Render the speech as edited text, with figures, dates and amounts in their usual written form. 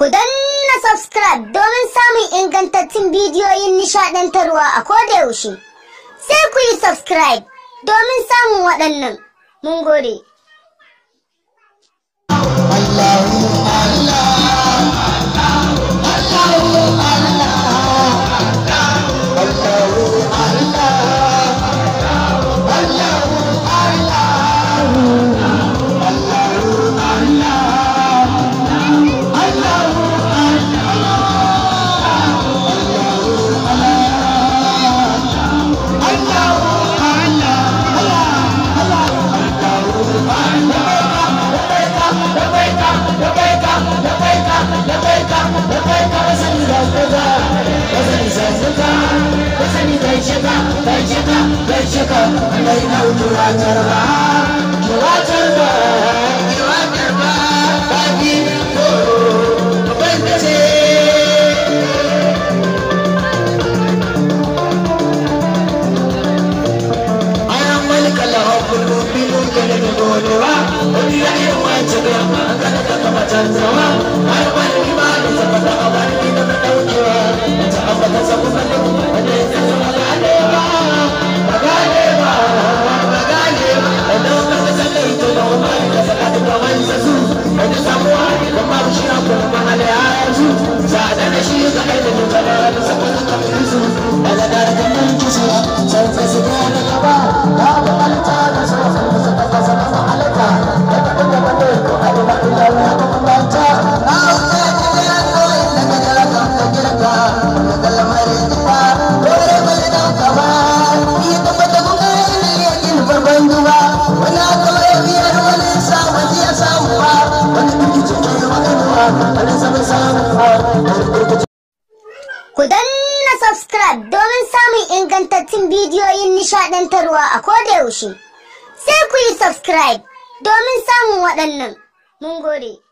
Ku danna subscribe domin samun ingantattun bidiyoyin nishaɗantarwa a koda yaushe. Sai ku yi subscribe domin samun waɗannan. Mun gode. Ku danna subscribe domin samun ingantattun bidiyoyin nishaɗantarwa a koda yaushe. Sai ku yi subscribe domin samun waɗannan. Mun gode.